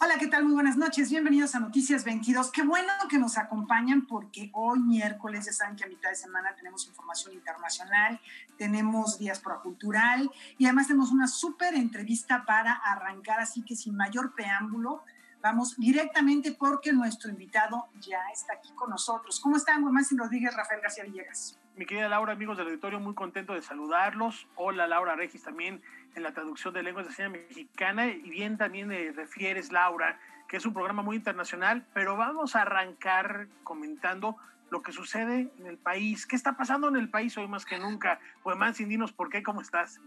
Hola, ¿qué tal? Muy buenas noches. Bienvenidos a Noticias 22. Qué bueno que nos acompañan porque hoy miércoles, ya saben que a mitad de semana tenemos información internacional, tenemos diáspora cultural y además tenemos una súper entrevista para arrancar, así que sin mayor preámbulo, vamos directamente porque nuestro invitado ya está aquí con nosotros. ¿Cómo están, Guamán Rodríguez, Rafael García Villegas? Mi querida Laura, amigos del auditorio, muy contento de saludarlos. Hola, Laura Regis, también en la traducción de lenguas de señas mexicana. Y bien, también refieres, Laura, que es un programa muy internacional, pero vamos a arrancar comentando lo que sucede en el país. ¿Qué está pasando en el país hoy más que nunca? Pues, Mansin, dinos por qué, ¿cómo estás?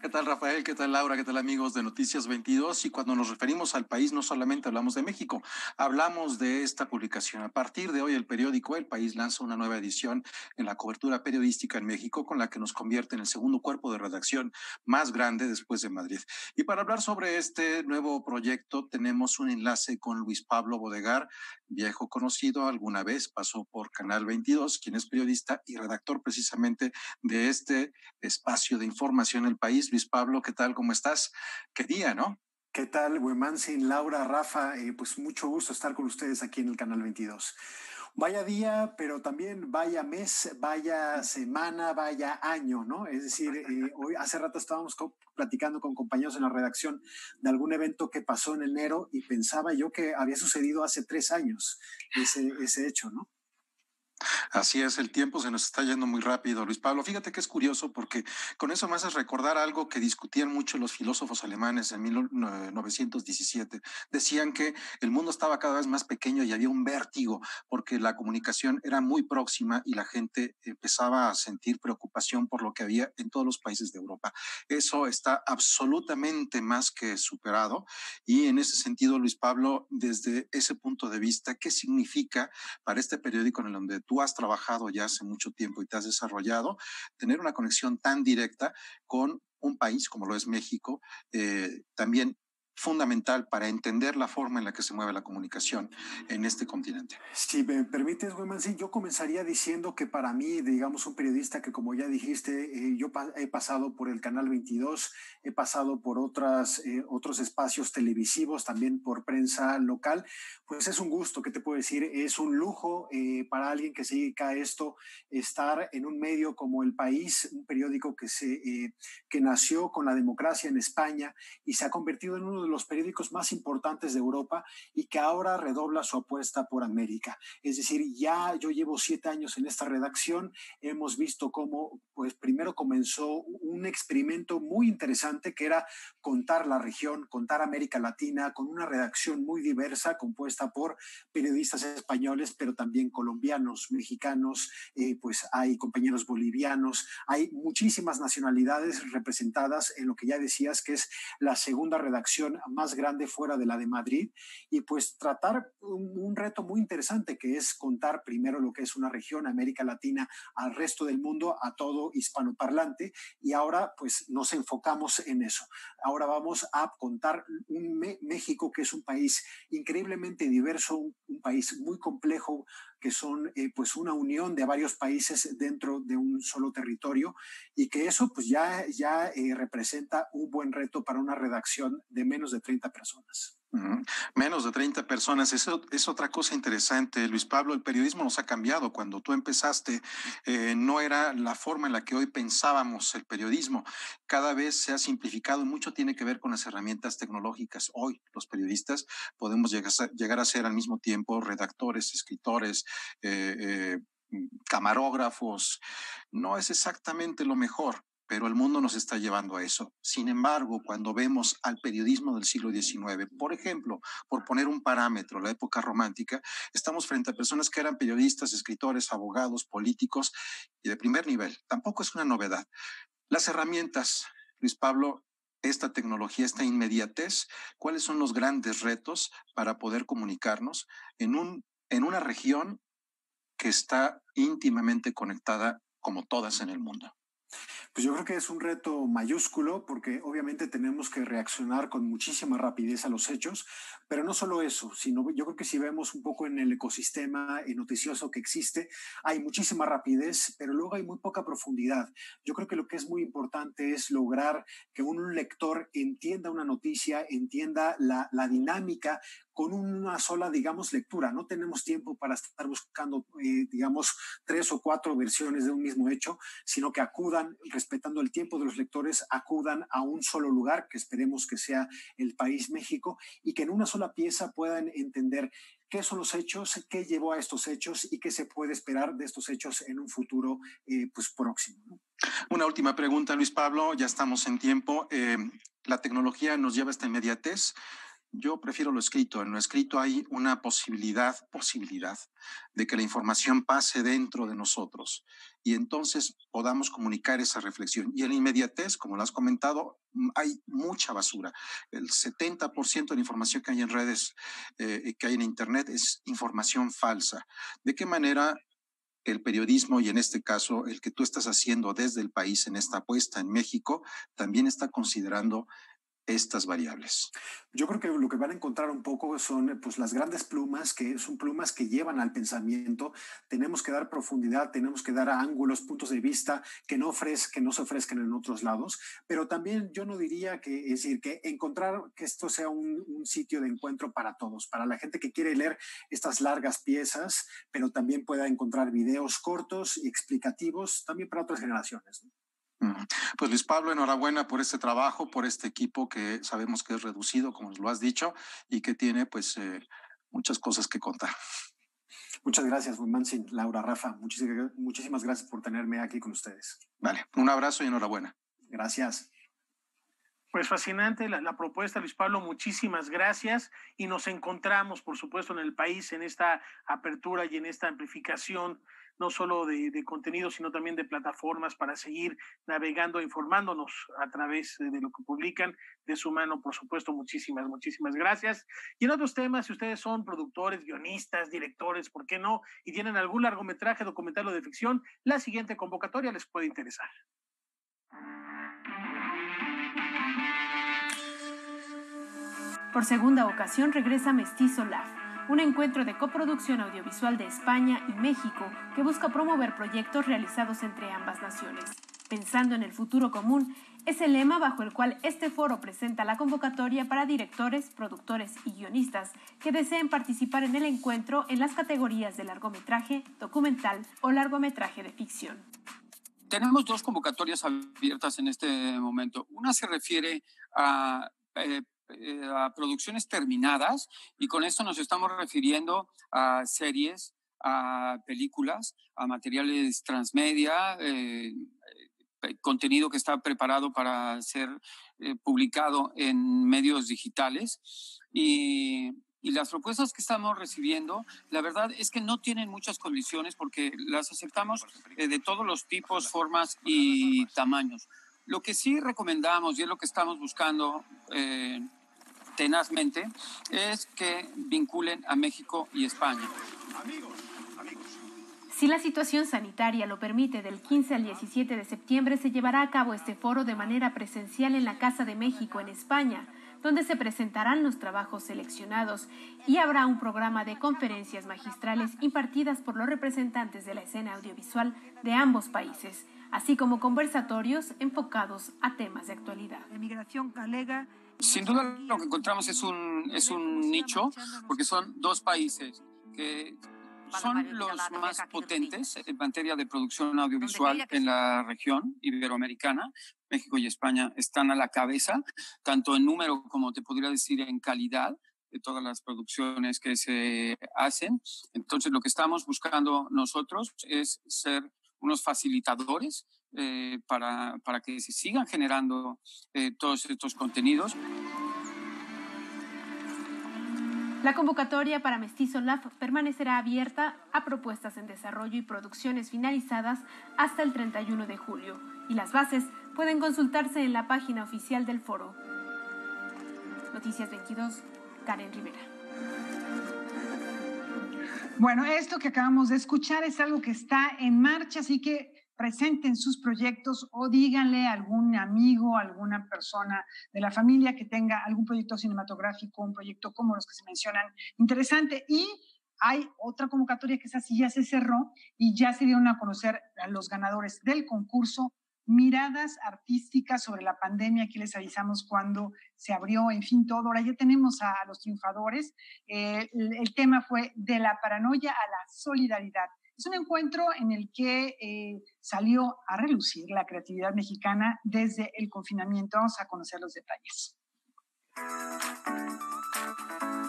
¿Qué tal, Rafael? ¿Qué tal, Laura? ¿Qué tal, amigos de Noticias 22? Y cuando nos referimos al país, no solamente hablamos de México, hablamos de esta publicación. A partir de hoy, el periódico El País lanza una nueva edición en la cobertura periodística en México, con la que nos convierte en el segundo cuerpo de redacción más grande después de Madrid. Y para hablar sobre este nuevo proyecto, tenemos un enlace con Luis Pablo Bodegar, viejo conocido, alguna vez pasó por Canal 22, quien es periodista y redactor precisamente de este espacio de información El País. Luis Pablo, ¿qué tal? ¿Cómo estás? ¿Qué día, no? ¿Qué tal, Wemansin, Laura, Rafa? Pues mucho gusto estar con ustedes aquí en el Canal 22. Vaya día, pero también vaya mes, vaya semana, vaya año, ¿no? Es decir, hoy hace rato estábamos platicando con compañeros en la redacción de algún evento que pasó en enero y pensaba yo que había sucedido hace 3 años ese hecho, ¿no? Así es, el tiempo se nos está yendo muy rápido, Luis Pablo. Fíjate que es curioso porque con eso me haces recordar algo que discutían mucho los filósofos alemanes en 1917. Decían que el mundo estaba cada vez más pequeño y había un vértigo porque la comunicación era muy próxima y la gente empezaba a sentir preocupación por lo que había en todos los países de Europa. Eso está absolutamente más que superado y en ese sentido, Luis Pablo, desde ese punto de vista, ¿qué significa para este periódico en el donde tú has trabajado ya hace mucho tiempo y te has desarrollado, tener una conexión tan directa con un país como lo es México, también fundamental para entender la forma en la que se mueve la comunicación en este continente? Si me permites, Weman, sí, yo comenzaría diciendo que para mí, digamos, un periodista que, como ya dijiste, yo he pasado por el Canal 22, he pasado por otros espacios televisivos, también por prensa local, pues es un gusto, ¿qué te puedo decir? Es un lujo para alguien que se dedica a esto, estar en un medio como El País, un periódico que nació con la democracia en España y se ha convertido en uno de los periódicos más importantes de Europa y que ahora redobla su apuesta por América. Es decir, ya yo llevo 7 años en esta redacción, hemos visto cómo, pues primero comenzó un experimento muy interesante que era contar la región, contar América Latina, con una redacción muy diversa, compuesta por periodistas españoles, pero también colombianos, mexicanos, pues hay compañeros bolivianos, hay muchísimas nacionalidades representadas en lo que ya decías que es la segunda redacción más grande fuera de la de Madrid, y pues tratar un reto muy interesante que es contar primero lo que es una región, América Latina, al resto del mundo, a todo hispanoparlante, y ahora pues nos enfocamos en eso. Ahora vamos a contar México, que es un país increíblemente diverso, un país muy complejo, que son pues una unión de varios países dentro de un solo territorio, y que eso pues ya representa un buen reto para una redacción de menos de 30 personas. Menos de 30 personas, eso es otra cosa interesante, Luis Pablo. El periodismo nos ha cambiado. Cuando tú empezaste, no era la forma en la que hoy pensábamos el periodismo. Cada vez se ha simplificado y mucho tiene que ver con las herramientas tecnológicas. Hoy los periodistas podemos llegar a ser al mismo tiempo redactores, escritores, camarógrafos. No es exactamente lo mejor, pero el mundo nos está llevando a eso. Sin embargo, cuando vemos al periodismo del siglo XIX, por ejemplo, por poner un parámetro, la época romántica, estamos frente a personas que eran periodistas, escritores, abogados, políticos y de primer nivel. Tampoco es una novedad. Las herramientas, Luis Pablo, esta tecnología, esta inmediatez, ¿cuáles son los grandes retos para poder comunicarnos en una región que está íntimamente conectada como todas en el mundo? Pues yo creo que es un reto mayúsculo porque obviamente tenemos que reaccionar con muchísima rapidez a los hechos, pero no solo eso, sino yo creo que si vemos un poco en el ecosistema noticioso que existe, hay muchísima rapidez, pero luego hay muy poca profundidad. Yo creo que lo que es muy importante es lograr que un lector entienda una noticia, entienda la dinámica con una sola, digamos, lectura. No tenemos tiempo para estar buscando, digamos, 3 o 4 versiones de un mismo hecho, sino que acudan, respetando el tiempo de los lectores, acudan a un solo lugar, que esperemos que sea el país México, y que en una sola pieza puedan entender qué son los hechos, qué llevó a estos hechos y qué se puede esperar de estos hechos en un futuro pues próximo, ¿no? Una última pregunta, Luis Pablo, ya estamos en tiempo. La tecnología nos lleva a esta inmediatez. Yo prefiero lo escrito. En lo escrito hay una posibilidad de que la información pase dentro de nosotros y entonces podamos comunicar esa reflexión. Y en la inmediatez, como lo has comentado, hay mucha basura. El 70% de la información que hay en redes, que hay en Internet, es información falsa. ¿De qué manera el periodismo, y en este caso el que tú estás haciendo desde el país en esta apuesta en México, también está considerando estas variables? Yo creo que lo que van a encontrar un poco son pues las grandes plumas, que son plumas que llevan al pensamiento. Tenemos que dar profundidad, tenemos que dar ángulos, puntos de vista que no se ofrezcan en otros lados, pero también yo no diría que, es decir, que encontrar que esto sea un sitio de encuentro para todos, para la gente que quiere leer estas largas piezas, pero también pueda encontrar videos cortos y explicativos también para otras generaciones, ¿no? Pues Luis Pablo, enhorabuena por este trabajo, por este equipo que sabemos que es reducido, como lo has dicho, y que tiene pues muchas cosas que contar. Muchas gracias, Mansi, Laura, Rafa. Muchísimas gracias por tenerme aquí con ustedes. Vale, un abrazo y enhorabuena. Gracias. Pues fascinante la propuesta, Luis Pablo, muchísimas gracias y nos encontramos, por supuesto, en el país en esta apertura y en esta amplificación, no solo de contenido, sino también de plataformas para seguir navegando, informándonos a través de lo que publican de su mano, por supuesto, muchísimas gracias. Y en otros temas, si ustedes son productores, guionistas, directores, ¿por qué no? Y tienen algún largometraje, documental o de ficción, la siguiente convocatoria les puede interesar. Por segunda ocasión regresa Mestizo Lab, un encuentro de coproducción audiovisual de España y México que busca promover proyectos realizados entre ambas naciones. Pensando en el futuro común, es el lema bajo el cual este foro presenta la convocatoria para directores, productores y guionistas que deseen participar en el encuentro en las categorías de largometraje, documental o largometraje de ficción. Tenemos 2 convocatorias abiertas en este momento. Una se refiere a producciones terminadas, y con esto nos estamos refiriendo a series, a películas, a materiales transmedia, contenido que está preparado para ser publicado en medios digitales. Y las propuestas que estamos recibiendo, la verdad es que no tienen muchas condiciones porque las aceptamos de todos los tipos, formas y tamaños. Lo que sí recomendamos, y es lo que estamos buscando tenazmente, es que vinculen a México y España. Si la situación sanitaria lo permite, del 15 al 17 de septiembre se llevará a cabo este foro de manera presencial en la Casa de México, en España, donde se presentarán los trabajos seleccionados y habrá un programa de conferencias magistrales impartidas por los representantes de la escena audiovisual de ambos países, así como conversatorios enfocados a temas de actualidad. La migración galega. Sin duda lo que encontramos es un nicho, porque son 2 países que son los más potentes en materia de producción audiovisual en la región iberoamericana. México y España están a la cabeza, tanto en número como te podría decir en calidad de todas las producciones que se hacen. Entonces lo que estamos buscando nosotros es ser unos facilitadores para que se sigan generando todos estos contenidos. La convocatoria para Mestizo Lab permanecerá abierta a propuestas en desarrollo y producciones finalizadas hasta el 31 de julio, y las bases pueden consultarse en la página oficial del foro. Noticias 22, Karen Rivera. Bueno, esto que acabamos de escuchar es algo que está en marcha, así que presenten sus proyectos o díganle a algún amigo, alguna persona de la familia que tenga algún proyecto cinematográfico, un proyecto como los que se mencionan interesante. Y hay otra convocatoria que esa sí ya se cerró y ya se dieron a conocer a los ganadores del concurso Miradas Artísticas sobre la Pandemia. Aquí les avisamos cuando se abrió, en fin, todo. Ahora ya tenemos a los triunfadores. El tema fue de la paranoia a la solidaridad. Es un encuentro en el que salió a relucir la creatividad mexicana desde el confinamiento. Vamos a conocer los detalles.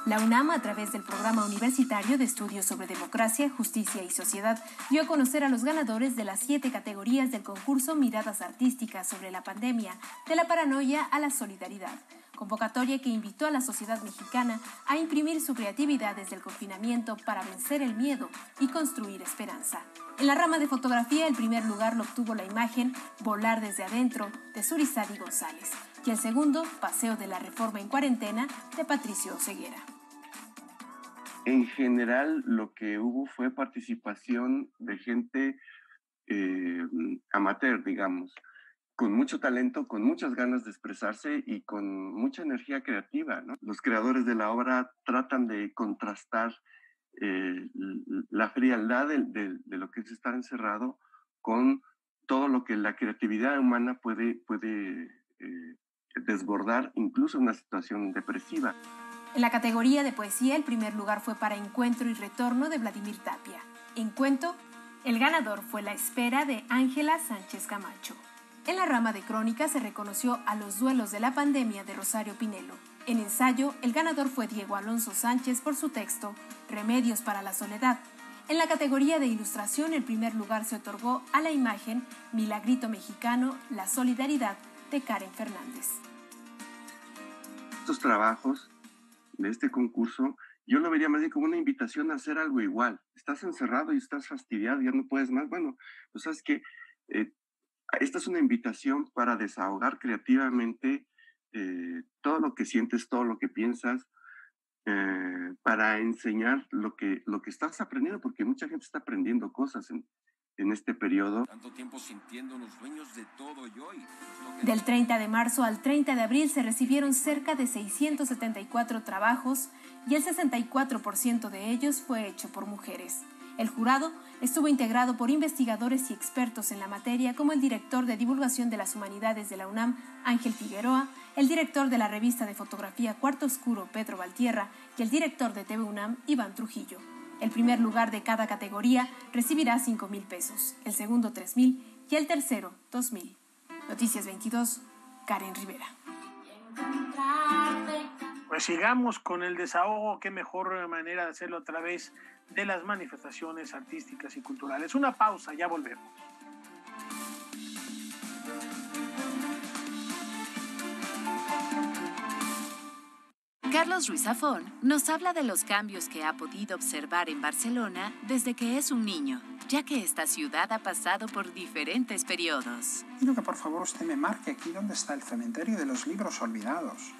La UNAM, a través del Programa Universitario de Estudios sobre Democracia, Justicia y Sociedad, dio a conocer a los ganadores de las 7 categorías del concurso Miradas Artísticas sobre la Pandemia, de la paranoia a la solidaridad, convocatoria que invitó a la sociedad mexicana a imprimir su creatividad desde el confinamiento para vencer el miedo y construir esperanza. En la rama de fotografía, el primer lugar lo obtuvo la imagen Volar desde adentro, de Surizadi González, y el segundo, Paseo de la Reforma en cuarentena, de Patricio Oseguera. En general, lo que hubo fue participación de gente amateur, digamos, con mucho talento, con muchas ganas de expresarse y con mucha energía creativa, ¿no? Los creadores de la obra tratan de contrastar la frialdad de lo que es estar encerrado con todo lo que la creatividad humana puede desbordar, incluso en una situación depresiva. En la categoría de poesía, el primer lugar fue para Encuentro y Retorno, de Vladimir Tapia. En cuento, el ganador fue La Espera, de Ángela Sánchez Camacho. En la rama de crónica se reconoció a Los duelos de la pandemia, de Rosario Pinelo. En ensayo, el ganador fue Diego Alonso Sánchez por su texto Remedios para la soledad. En la categoría de ilustración, el primer lugar se otorgó a la imagen Milagrito Mexicano, la solidaridad, de Karen Fernández. Estos trabajos de este concurso, yo lo vería más bien como una invitación a hacer algo igual. Estás encerrado y estás fastidiado, ya no puedes más. Bueno, pues sabes que esta es una invitación para desahogar creativamente todo lo que sientes, todo lo que piensas, para enseñar lo que estás aprendiendo, porque mucha gente está aprendiendo cosas en este periodo. Tanto tiempo sintiéndonos dueños de todo y hoy. Del 30 de marzo al 30 de abril se recibieron cerca de 674 trabajos y el 64% de ellos fue hecho por mujeres. El jurado estuvo integrado por investigadores y expertos en la materia, como el director de Divulgación de las Humanidades de la UNAM, Ángel Figueroa, el director de la revista de fotografía Cuarto Oscuro, Pedro Valtierra, y el director de TV UNAM, Iván Trujillo. El primer lugar de cada categoría recibirá 5,000 pesos, el segundo 3,000 y el tercero 2,000. Noticias 22, Karen Rivera. Pues sigamos con el desahogo. Qué mejor manera de hacerlo a través de las manifestaciones artísticas y culturales. Una pausa, ya volvemos. Carlos Ruiz Zafón nos habla de los cambios que ha podido observar en Barcelona desde que es un niño, ya que esta ciudad ha pasado por diferentes periodos. Quiero que por favor usted me marque aquí dónde está el cementerio de los libros olvidados,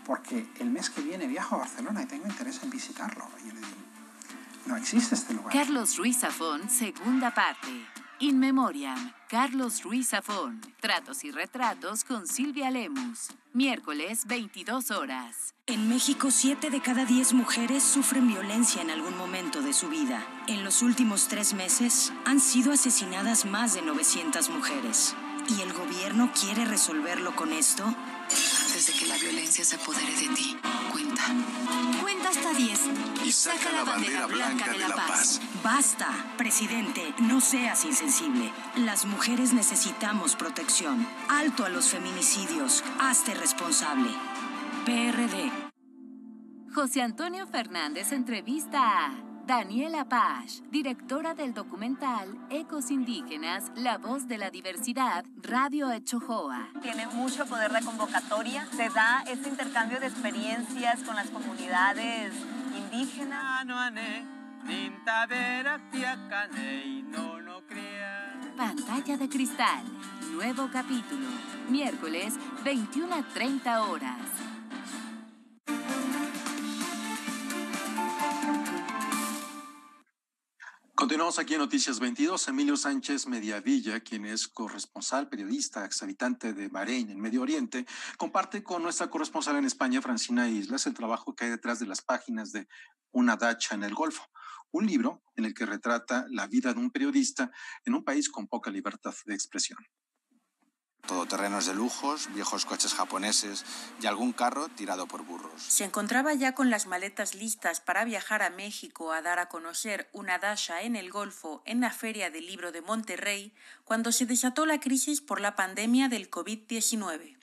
porque el mes que viene viajo a Barcelona y tengo interés en visitarlo. Y yo le digo, no existe este lugar. Carlos Ruiz Zafón, segunda parte. In Memoriam, Carlos Ruiz Zafón. Tratos y retratos con Silvia Lemus. Miércoles, 22 horas. En México, 7 de cada 10 mujeres sufren violencia en algún momento de su vida. En los últimos 3 meses, han sido asesinadas más de 900 mujeres. ¿Y el gobierno quiere resolverlo con esto? Antes de que la violencia se apodere de ti, cuenta. Cuenta hasta 10 y saca la bandera blanca de la paz. Basta, presidente, no seas insensible. Las mujeres necesitamos protección. Alto a los feminicidios. Hazte responsable. PRD. José Antonio Fernández entrevista a Daniela Paz, directora del documental Ecos Indígenas, La Voz de la Diversidad, Radio Echojoa. Tiene mucho poder de convocatoria, se da ese intercambio de experiencias con las comunidades indígenas. Pantalla de Cristal, nuevo capítulo, miércoles 21:30 horas. Continuamos aquí en Noticias 22. Emilio Sánchez Mediavilla, quien es corresponsal, periodista, exhabitante de Bahrein, en Medio Oriente, comparte con nuestra corresponsal en España, Francina Islas, el trabajo que hay detrás de las páginas de Una dacha en el Golfo, un libro en el que retrata la vida de un periodista en un país con poca libertad de expresión. Todoterrenos de lujos, viejos coches japoneses y algún carro tirado por burros. Se encontraba ya con las maletas listas para viajar a México a dar a conocer Una dacha en el Golfo en la Feria del Libro de Monterrey cuando se desató la crisis por la pandemia del COVID-19.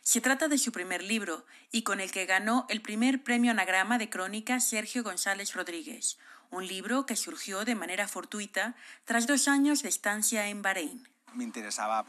Se trata de su primer libro y con el que ganó el primer premio Anagrama de Crónica Sergio González Rodríguez, un libro que surgió de manera fortuita tras 2 años de estancia en Bahrein. Me interesaba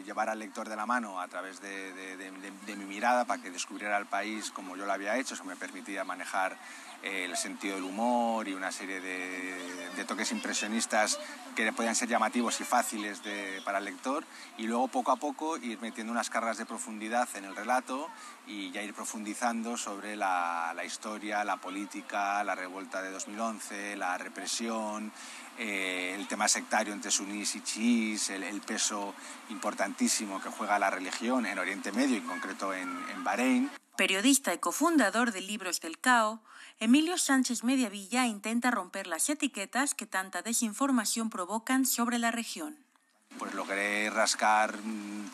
llevar al lector de la mano a través de mi mirada para que descubriera el país como yo lo había hecho. Eso me permitía manejar el sentido del humor y una serie de toques impresionistas que podían ser llamativos y fáciles para el lector, y luego poco a poco ir metiendo unas cargas de profundidad en el relato y ya ir profundizando sobre la historia, la política, la revuelta de 2011, la represión, el tema sectario entre sunís y chiíes, el peso importantísimo que juega la religión en Oriente Medio y en concreto en Bahrein. Periodista y cofundador de Libros del Cao, Emilio Sánchez Mediavilla intenta romper las etiquetas que tanta desinformación provocan sobre la región. Pues logré rascar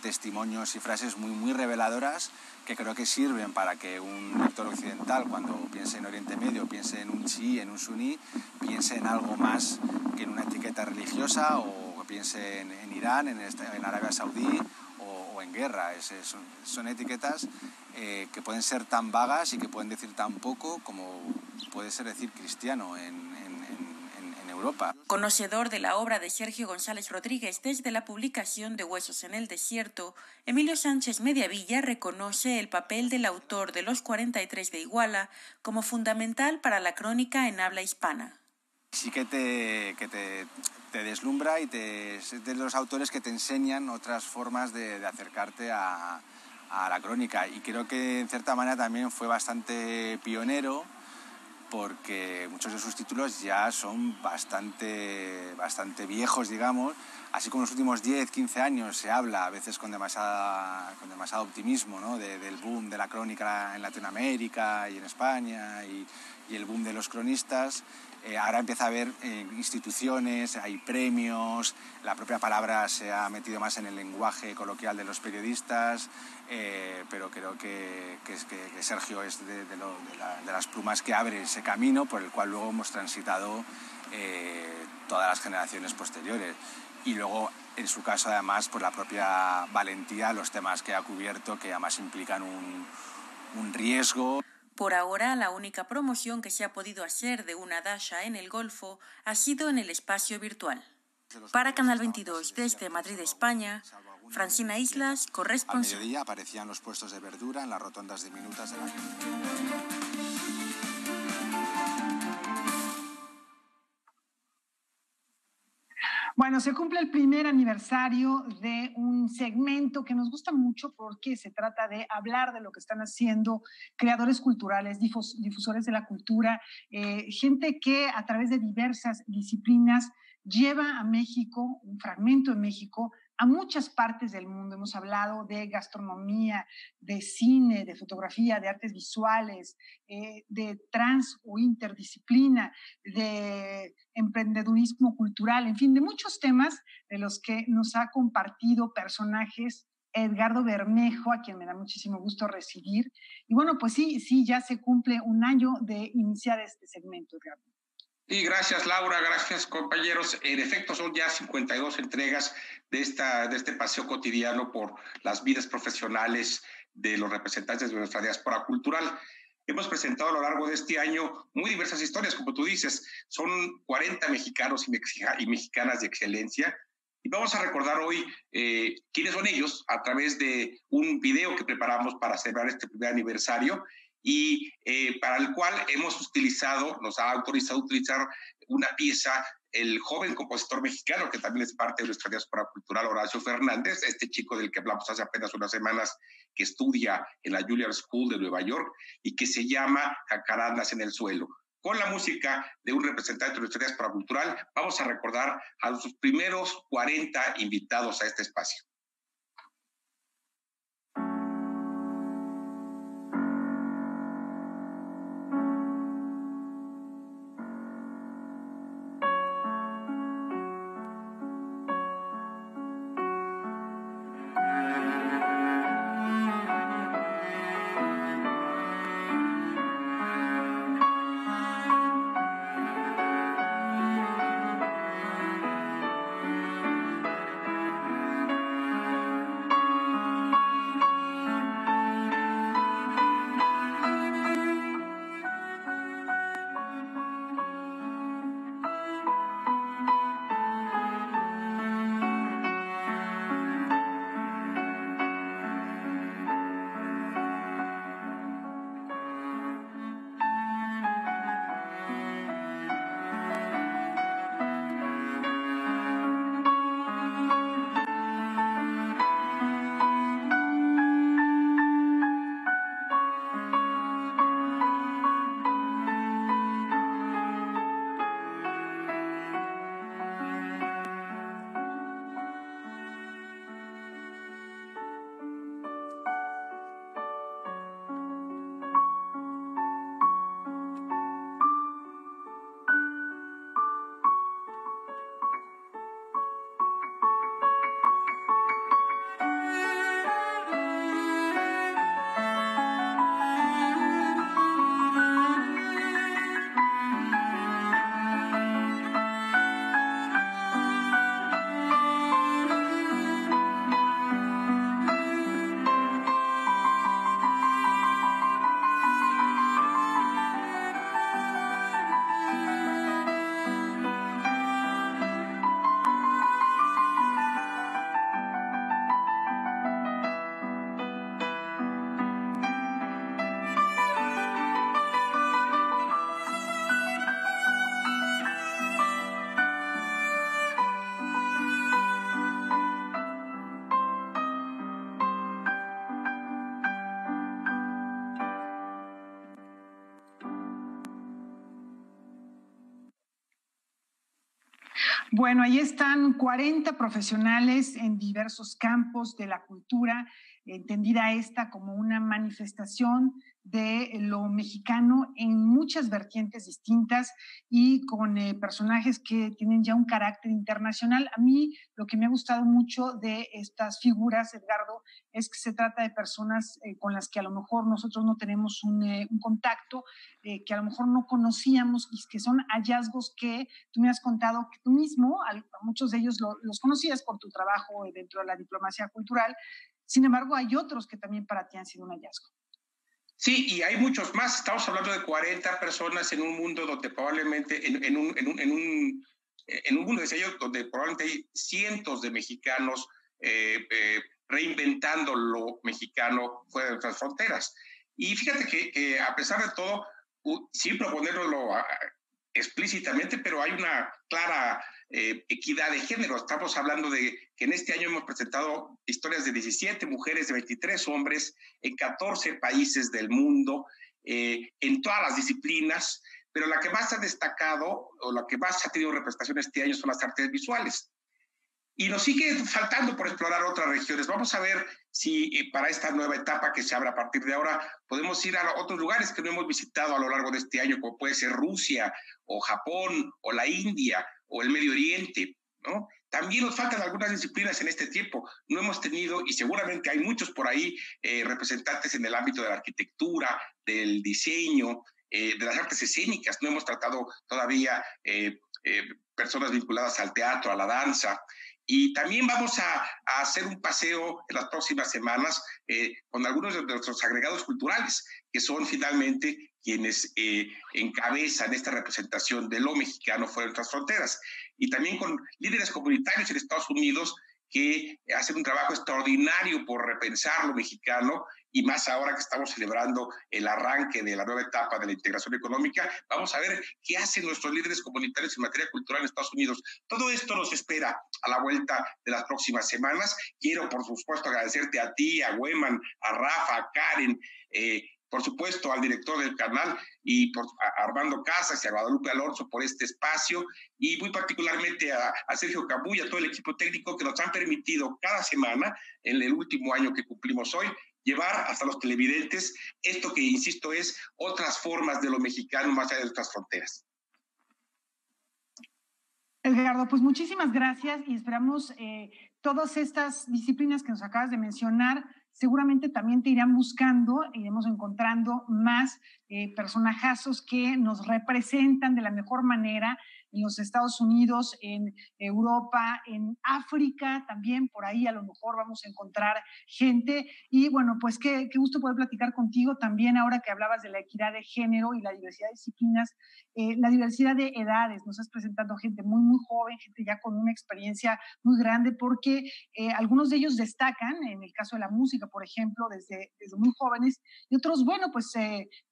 testimonios y frases muy reveladoras que creo que sirven para que un lector occidental, cuando piense en Oriente Medio, piense en un chií, en un suní, piense en algo más que en una etiqueta religiosa, o piense en Irán, en Arabia Saudí o en guerra. Son etiquetas que pueden ser tan vagas y que pueden decir tan poco como puede ser decir cristiano en Europa. Conocedor de la obra de Sergio González Rodríguez desde la publicación de Huesos en el Desierto, Emilio Sánchez Mediavilla reconoce el papel del autor de Los 43 de Iguala como fundamental para la crónica en habla hispana. Sí que te deslumbra y es de los autores que te enseñan otras formas de acercarte a la crónica, y creo que en cierta manera también fue bastante pionero, porque muchos de sus títulos ya son bastante viejos, digamos. Así como en los últimos 10, 15 años se habla, a veces con demasiado optimismo, ¿no?, del boom de la crónica en Latinoamérica y en España, y el boom de los cronistas. Ahora empieza a haber instituciones, hay premios, la propia palabra se ha metido más en el lenguaje coloquial de los periodistas, pero creo que Sergio es de las plumas que abre ese camino por el cual luego hemos transitado todas las generaciones posteriores. Y luego, en su caso, además, por la propia valentía, los temas que ha cubierto, que además implican un riesgo. Por ahora, la única promoción que se ha podido hacer de Una dacha en el Golfo ha sido en el espacio virtual. Para Canal 22, desde Madrid, España, Francina Islas, corresponsal. Al mediodía aparecían los puestos de verdura en las rotondas diminutas de la gente. Bueno, se cumple el primer aniversario de un segmento que nos gusta mucho porque se trata de hablar de lo que están haciendo creadores culturales, difusores de la cultura, gente que a través de diversas disciplinas lleva a México, un fragmento de México, a muchas partes del mundo. Hemos hablado de gastronomía, de cine, de fotografía, de artes visuales, de trans o interdisciplina, de emprendedurismo cultural, en fin, de muchos temas de los que nos ha compartido personajes Edgardo Bermejo, a quien me da muchísimo gusto recibir. Y bueno, pues sí, ya se cumple un año de iniciar este segmento, Edgardo. Sí, gracias Laura, gracias compañeros. En efecto, son ya 52 entregas de este paseo cotidiano por las vidas profesionales de los representantes de nuestra diáspora cultural. Hemos presentado a lo largo de este año muy diversas historias, como tú dices. Son 40 mexicanos y mexicanas de excelencia. Y vamos a recordar hoy quiénes son ellos a través de un video que preparamos para celebrar este primer aniversario, y para el cual nos ha autorizado utilizar una pieza el joven compositor mexicano, que también es parte de nuestra diáspora cultural, Horacio Fernández, este chico del que hablamos hace apenas unas semanas, que estudia en la Juilliard School de Nueva York y que se llama Jacarandas en el suelo. con la música de un representante de nuestra diáspora cultural, vamos a recordar a los primeros 40 invitados a este espacio. Bueno, ahí están 40 profesionales en diversos campos de la cultura, entendida esta como una manifestación de lo mexicano en muchas vertientes distintas y con personajes que tienen ya un carácter internacional. A mí lo que me ha gustado mucho de estas figuras, Edgardo, es que se trata de personas con las que a lo mejor nosotros no tenemos un contacto, que a lo mejor no conocíamos y que son hallazgos que tú me has contado que tú mismo, a muchos de ellos los conocías por tu trabajo dentro de la diplomacia cultural. Sin embargo, hay otros que también para ti han sido un hallazgo. Sí, y hay muchos más. Estamos hablando de 40 personas en un mundo donde probablemente, en un mundo, decía yo, donde probablemente hay cientos de mexicanos reinventando lo mexicano fuera de nuestras fronteras. Y fíjate que a pesar de todo, sin proponerlo explícitamente, pero hay una clara equidad de género. Estamos hablando de que en este año hemos presentado historias de 17 mujeres, de 23 hombres, en 14 países del mundo, en todas las disciplinas, pero la que más ha destacado, o la que más ha tenido representación este año, son las artes visuales. Y nos sigue faltando por explorar otras regiones. Vamos a ver si para esta nueva etapa que se abre a partir de ahora podemos ir a otros lugares que no hemos visitado a lo largo de este año, como puede ser Rusia, o Japón, o la India, o el Medio Oriente, ¿no? También nos faltan algunas disciplinas en este tiempo. No hemos tenido, y seguramente hay muchos por ahí, representantes en el ámbito de la arquitectura, del diseño, de las artes escénicas. No hemos tratado todavía personas vinculadas al teatro, a la danza. Y también vamos a hacer un paseo en las próximas semanas con algunos de nuestros agregados culturales, que son finalmente quienes encabezan esta representación de lo mexicano fuera de nuestras fronteras. Y también con líderes comunitarios en Estados Unidos que hacen un trabajo extraordinario por repensar lo mexicano, y más ahora que estamos celebrando el arranque de la nueva etapa de la integración económica. Vamos a ver qué hacen nuestros líderes comunitarios en materia cultural en Estados Unidos. Todo esto nos espera a la vuelta de las próximas semanas. Quiero, por supuesto, agradecerte a ti, a Weman, a Rafa, a Karen, por supuesto al director del canal y a Armando Casas y a Guadalupe Alonso por este espacio, y muy particularmente a Sergio Cabuy, a todo el equipo técnico que nos han permitido cada semana, en el último año que cumplimos hoy, llevar hasta los televidentes esto que, insisto, es otras formas de lo mexicano más allá de nuestras fronteras. Edgardo, pues muchísimas gracias y esperamos todas estas disciplinas que nos acabas de mencionar, seguramente también te irán buscando, iremos encontrando más personajazos que nos representan de la mejor manera en los Estados Unidos, en Europa, en África también, por ahí a lo mejor vamos a encontrar gente. Y bueno, pues qué gusto poder platicar contigo también ahora que hablabas de la equidad de género y la diversidad de disciplinas, la diversidad de edades. Nos estás presentando gente muy, muy joven, gente ya con una experiencia muy grande, porque algunos de ellos destacan, en el caso de la música, por ejemplo, desde muy jóvenes, y otros, bueno, pues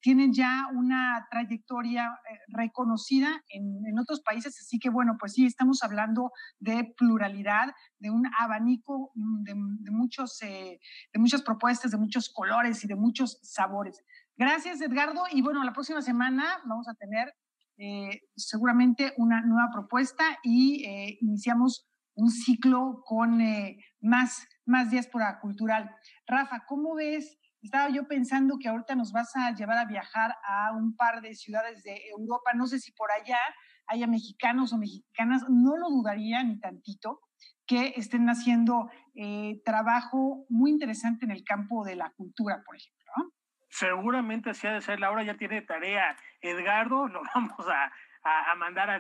tienen ya una trayectoria reconocida en otros países, así que bueno, pues sí, estamos hablando de pluralidad, de un abanico de muchas propuestas, de muchos colores y de muchos sabores. Gracias, Edgardo, y bueno, la próxima semana vamos a tener seguramente una nueva propuesta y iniciamos un ciclo con más diáspora cultural. Rafa, ¿cómo ves? Estaba yo pensando que ahorita nos vas a llevar a viajar a un par de ciudades de Europa. No sé si por allá haya mexicanos o mexicanas. No lo dudaría ni tantito que estén haciendo trabajo muy interesante en el campo de la cultura, por ejemplo, ¿no? Seguramente así ha de ser. Laura ya tiene tarea. Edgardo, lo vamos a mandar a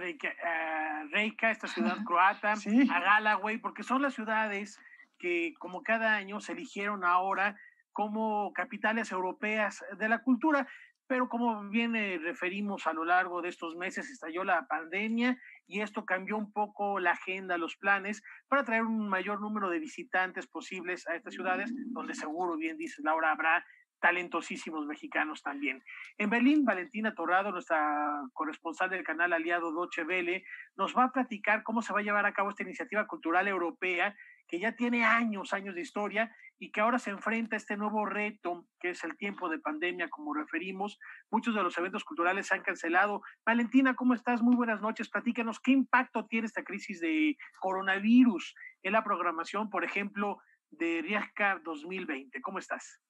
Reika, esta ciudad croata, sí, a Galloway, porque son las ciudades que como cada año se eligieron ahora como capitales europeas de la cultura, pero como bien referimos a lo largo de estos meses, estalló la pandemia y esto cambió un poco la agenda, los planes, para traer un mayor número de visitantes posibles a estas ciudades, donde seguro, bien dice Laura, habrá talentosísimos mexicanos también. En Berlín, Valentina Torrado, nuestra corresponsal del canal aliado Deutsche Welle, nos va a platicar cómo se va a llevar a cabo esta iniciativa cultural europea que ya tiene años de historia y que ahora se enfrenta a este nuevo reto que es el tiempo de pandemia, como referimos. Muchos de los eventos culturales se han cancelado. Valentina, ¿cómo estás? Muy buenas noches. Platícanos qué impacto tiene esta crisis de coronavirus en la programación, por ejemplo, de Rijeka 2020. ¿Cómo estás?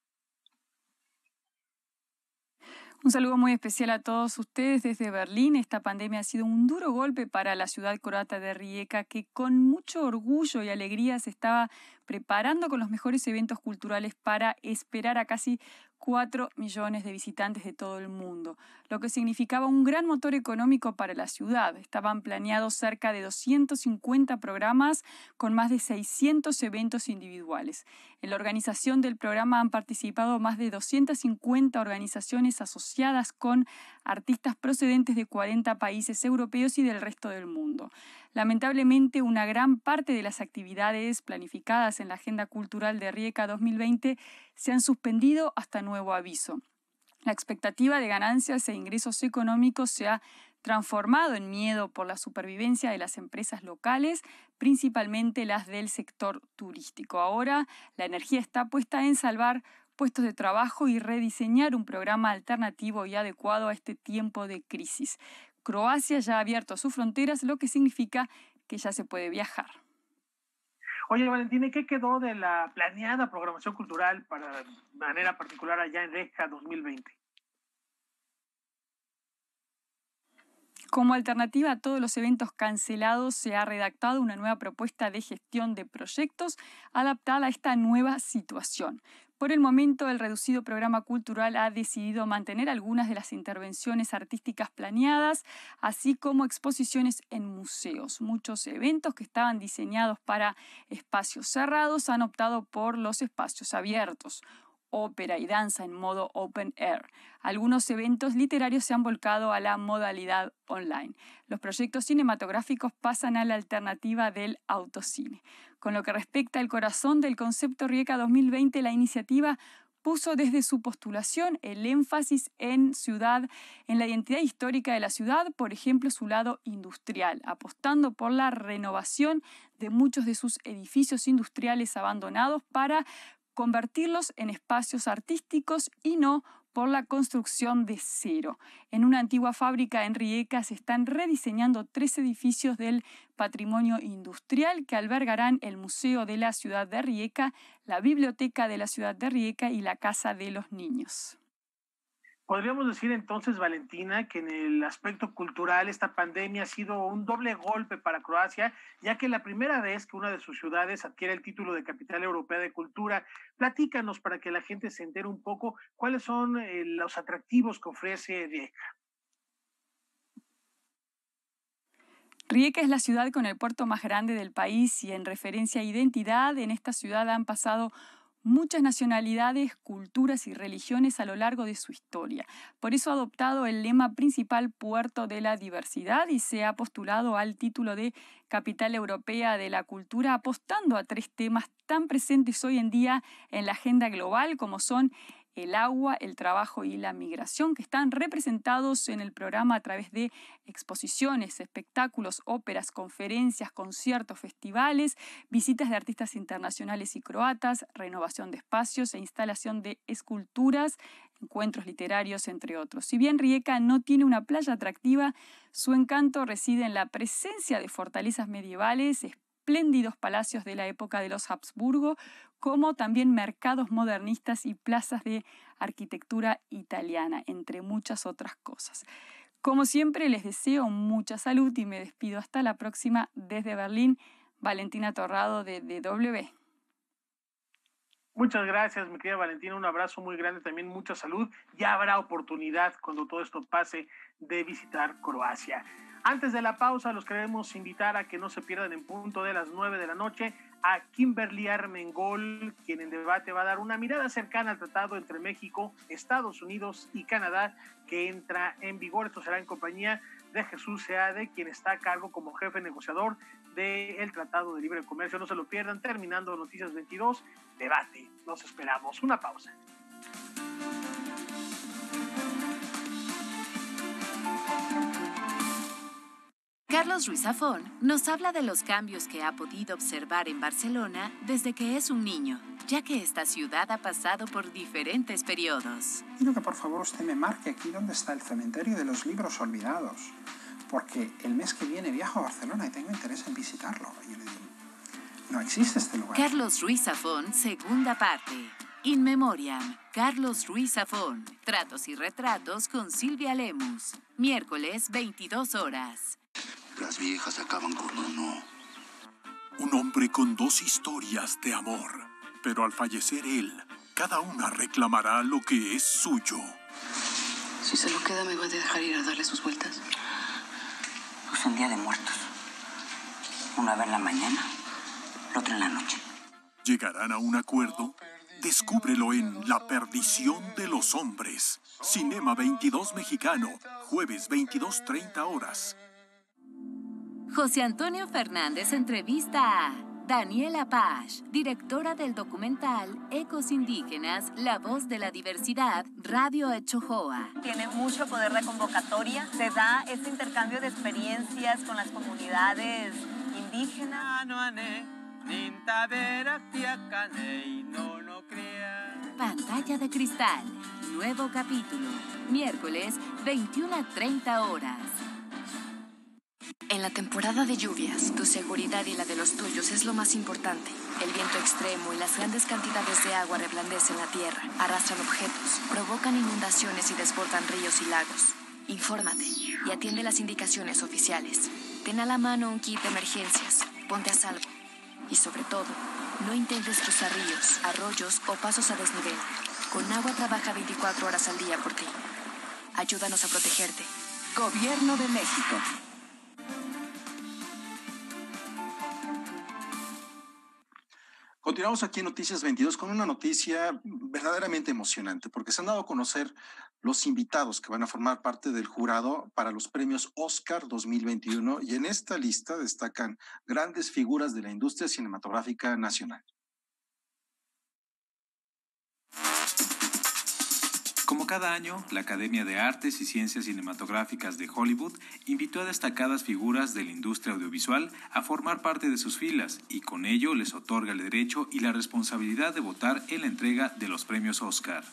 Un saludo muy especial a todos ustedes desde Berlín. Esta pandemia ha sido un duro golpe para la ciudad croata de Rijeka, que con mucho orgullo y alegría se estaba preparando con los mejores eventos culturales para esperar a casi 4 millones de visitantes de todo el mundo, lo que significaba un gran motor económico para la ciudad. Estaban planeados cerca de 250 programas con más de 600 eventos individuales. En la organización del programa han participado más de 250 organizaciones asociadas con artistas procedentes de 40 países europeos y del resto del mundo. Lamentablemente, una gran parte de las actividades planificadas en la Agenda Cultural de Rijeka 2020 se han suspendido hasta nuevo aviso. La expectativa de ganancias e ingresos económicos se ha transformado en miedo por la supervivencia de las empresas locales, principalmente las del sector turístico. Ahora, la energía está puesta en salvar puestos de trabajo y rediseñar un programa alternativo y adecuado a este tiempo de crisis. Croacia ya ha abierto sus fronteras, lo que significa que ya se puede viajar. Oye, Valentina, ¿qué quedó de la planeada programación cultural para manera particular allá en Rijeka 2020? Como alternativa a todos los eventos cancelados, se ha redactado una nueva propuesta de gestión de proyectos adaptada a esta nueva situación. Por el momento, el reducido programa cultural ha decidido mantener algunas de las intervenciones artísticas planeadas, así como exposiciones en museos. Muchos eventos que estaban diseñados para espacios cerrados han optado por los espacios abiertos. Ópera y danza en modo open air. Algunos eventos literarios se han volcado a la modalidad online. Los proyectos cinematográficos pasan a la alternativa del autocine. Con lo que respecta al corazón del concepto Rijeka 2020, la iniciativa puso desde su postulación el énfasis en la identidad histórica de la ciudad, por ejemplo, su lado industrial, apostando por la renovación de muchos de sus edificios industriales abandonados para convertirlos en espacios artísticos y no por la construcción de cero. En una antigua fábrica en Rijeka se están rediseñando 3 edificios del patrimonio industrial que albergarán el Museo de la Ciudad de Rijeka, la Biblioteca de la Ciudad de Rijeka y la Casa de los Niños. Podríamos decir entonces, Valentina, que en el aspecto cultural esta pandemia ha sido un doble golpe para Croacia, ya que la primera vez que una de sus ciudades adquiere el título de Capital Europea de Cultura. Platícanos para que la gente se entere un poco cuáles son los atractivos que ofrece Rijeka. Rijeka es la ciudad con el puerto más grande del país y en referencia a identidad, en esta ciudad han pasado muchas nacionalidades, culturas y religiones a lo largo de su historia. Por eso ha adoptado el lema principal Puerto de la Diversidad y se ha postulado al título de Capital Europea de la Cultura, apostando a 3 temas tan presentes hoy en día en la agenda global como son el agua, el trabajo y la migración, que están representados en el programa a través de exposiciones, espectáculos, óperas, conferencias, conciertos, festivales, visitas de artistas internacionales y croatas, renovación de espacios e instalación de esculturas, encuentros literarios, entre otros. Si bien Rijeka no tiene una playa atractiva, su encanto reside en la presencia de fortalezas medievales, espléndidos palacios de la época de los Habsburgo, como también mercados modernistas y plazas de arquitectura italiana, entre muchas otras cosas. Como siempre, les deseo mucha salud y me despido hasta la próxima desde Berlín. Valentina Torrado de DW. Muchas gracias, mi querida Valentina, un abrazo muy grande, también mucha salud. Ya habrá oportunidad cuando todo esto pase de visitar Croacia. Antes de la pausa, los queremos invitar a que no se pierdan en punto de las 9 de la noche a Kimberly Armengol, quien en debate va a dar una mirada cercana al tratado entre México, Estados Unidos y Canadá, que entra en vigor. Esto será en compañía de Jesús Seade, quien está a cargo como jefe negociador del Tratado de Libre Comercio. No se lo pierdan, terminando Noticias 22, debate. Los esperamos. Una pausa. Carlos Ruiz Zafón nos habla de los cambios que ha podido observar en Barcelona desde que es un niño, ya que esta ciudad ha pasado por diferentes periodos. Quiero que por favor usted me marque aquí dónde está el cementerio de los libros olvidados, porque el mes que viene viajo a Barcelona y tengo interés en visitarlo. Y yo le digo, no existe este lugar. Carlos Ruiz Zafón, segunda parte. In Memoriam, Carlos Ruiz Zafón. Tratos y retratos con Silvia Lemus. Miércoles, 22 horas. Las viejas acaban con uno. Un hombre con 2 historias de amor. Pero al fallecer él, cada una reclamará lo que es suyo. Si se lo queda, ¿me va a dejar ir a darle sus vueltas? Pues en Día de Muertos. Una vez en la mañana, la otra en la noche. ¿Llegarán a un acuerdo? Descúbrelo en La perdición de los hombres. Cinema 22 Mexicano, jueves 22:30 horas. José Antonio Fernández entrevista a Daniela Paz, directora del documental Ecos Indígenas, La Voz de la Diversidad, Radio Echojoa. Tiene mucho poder de convocatoria, se da este intercambio de experiencias con las comunidades indígenas. Pantalla de Cristal, nuevo capítulo, miércoles 21:30 horas. En la temporada de lluvias, tu seguridad y la de los tuyos es lo más importante. El viento extremo y las grandes cantidades de agua reblandecen la tierra, arrastran objetos, provocan inundaciones y desbordan ríos y lagos. Infórmate y atiende las indicaciones oficiales. Ten a la mano un kit de emergencias, ponte a salvo. Y sobre todo, no intentes cruzar ríos, arroyos o pasos a desnivel. Con Agua trabaja 24 horas al día por ti. Ayúdanos a protegerte. Gobierno de México. Continuamos aquí en Noticias 22 con una noticia verdaderamente emocionante, porque se han dado a conocer los invitados que van a formar parte del jurado para los premios Oscar 2021, y en esta lista destacan grandes figuras de la industria cinematográfica nacional. Como cada año, la Academia de Artes y Ciencias Cinematográficas de Hollywood invitó a destacadas figuras de la industria audiovisual a formar parte de sus filas y con ello les otorga el derecho y la responsabilidad de votar en la entrega de los premios Oscar.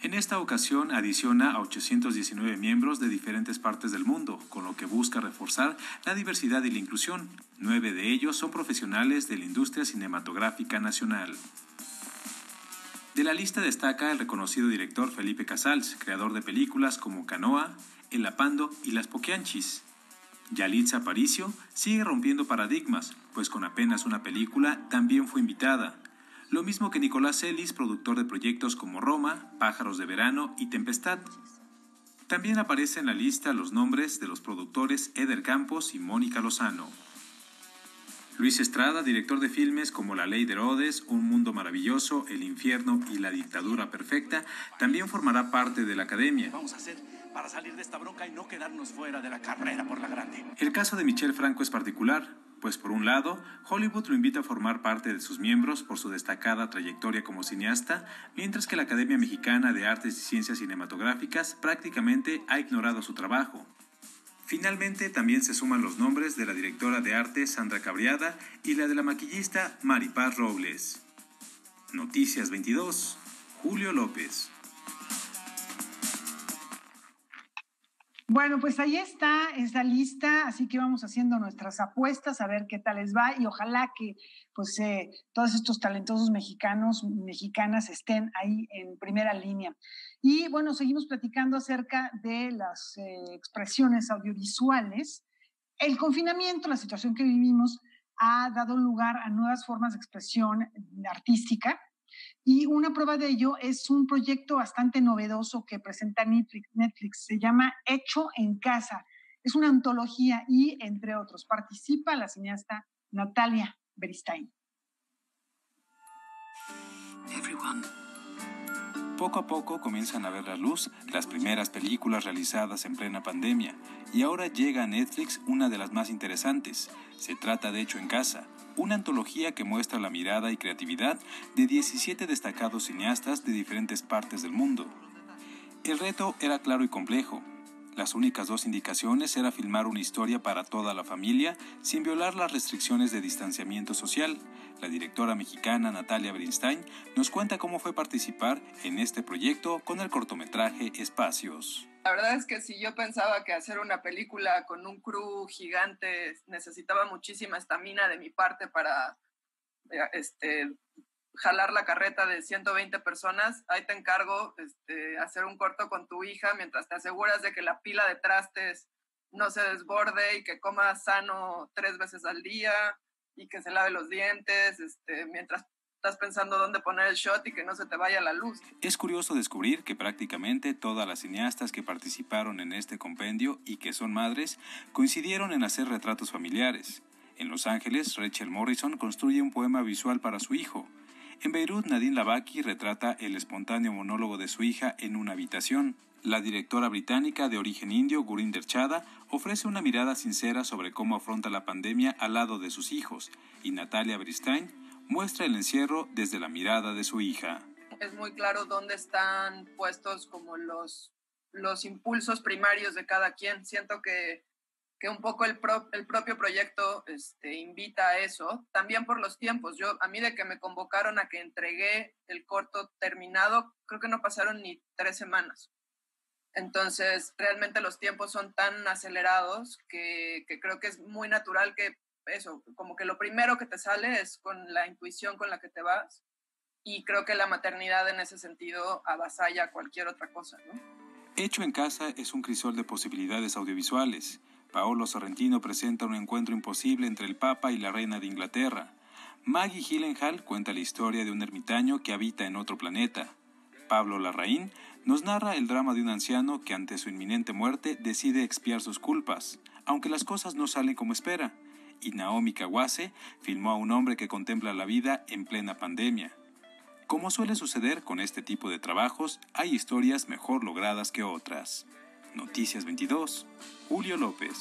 En esta ocasión adiciona a 819 miembros de diferentes partes del mundo, con lo que busca reforzar la diversidad y la inclusión. 9 de ellos son profesionales de la industria cinematográfica nacional. De la lista destaca el reconocido director Felipe Casals, creador de películas como Canoa, El Apando y Las Poquianchis. Yalitza Aparicio sigue rompiendo paradigmas, pues con apenas una película también fue invitada. Lo mismo que Nicolás Celis, productor de proyectos como Roma, Pájaros de Verano y Tempestad. También aparecen en la lista los nombres de los productores Eder Campos y Mónica Lozano. Luis Estrada, director de filmes como La Ley de Herodes, Un Mundo Maravilloso, El Infierno y La Dictadura Perfecta, también formará parte de la academia. Vamos a hacer para salir de esta bronca y no quedarnos fuera de la carrera por la grande. El caso de Michel Franco es particular, pues por un lado, Hollywood lo invita a formar parte de sus miembros por su destacada trayectoria como cineasta, mientras que la Academia Mexicana de Artes y Ciencias Cinematográficas prácticamente ha ignorado su trabajo. Finalmente, también se suman los nombres de la directora de arte Sandra Cabriada y la de la maquillista Maripaz Robles. Noticias 22, Julio López. Bueno, pues ahí está esa lista, así que vamos haciendo nuestras apuestas a ver qué tal les va y ojalá que pues todos estos talentosos mexicanas estén ahí en primera línea. Y bueno, seguimos platicando acerca de las expresiones audiovisuales. El confinamiento, la situación que vivimos, ha dado lugar a nuevas formas de expresión artística. Y una prueba de ello es un proyecto bastante novedoso que presenta Netflix. Se llama Hecho en Casa. Es una antología y, entre otros, participa la cineasta Natalia Beristain. Poco a poco comienzan a ver la luz las primeras películas realizadas en plena pandemia, y ahora llega a Netflix una de las más interesantes. Se trata de Hecho en Casa, una antología que muestra la mirada y creatividad de 17 destacados cineastas de diferentes partes del mundo. El reto era claro y complejo. Las únicas 2 indicaciones era filmar una historia para toda la familia sin violar las restricciones de distanciamiento social. La directora mexicana Natalia Beristain nos cuenta cómo fue participar en este proyecto con el cortometraje Espacios. La verdad es que si yo pensaba que hacer una película con un crew gigante necesitaba muchísima estamina de mi parte para jalar la carreta de 120 personas, ahí te encargo hacer un corto con tu hija mientras te aseguras de que la pila de trastes no se desborde y que coma sano 3 veces al día y que se lave los dientes, mientras estás pensando dónde poner el shot y que no se te vaya la luz. Es curioso descubrir que prácticamente todas las cineastas que participaron en este compendio y que son madres coincidieron en hacer retratos familiares. En Los Ángeles, Rachel Morrison construye un poema visual para su hijo. En Beirut, Nadine Lavaki retrata el espontáneo monólogo de su hija en una habitación. La directora británica de origen indio, Gurinder Chadha, ofrece una mirada sincera sobre cómo afronta la pandemia al lado de sus hijos, y Natalia Beristain muestra el encierro desde la mirada de su hija. Es muy claro dónde están puestos como los impulsos primarios de cada quien. Siento que un poco el propio proyecto invita a eso, también por los tiempos. A mí de que me convocaron a que entregué el corto terminado, creo que no pasaron ni 3 semanas. Entonces, realmente los tiempos son tan acelerados que creo que es muy natural que eso, como que lo primero que te sale es con la intuición con la que te vas, y creo que la maternidad en ese sentido avasalla cualquier otra cosa, ¿no? Hecho en Casa es un crisol de posibilidades audiovisuales. Paolo Sorrentino presenta un encuentro imposible entre el Papa y la Reina de Inglaterra. Maggie Gyllenhaal cuenta la historia de un ermitaño que habita en otro planeta. Pablo Larraín nos narra el drama de un anciano que ante su inminente muerte decide expiar sus culpas, aunque las cosas no salen como espera. Y Naomi Kawase filmó a un hombre que contempla la vida en plena pandemia. Como suele suceder con este tipo de trabajos, hay historias mejor logradas que otras. Noticias 22, Julio López.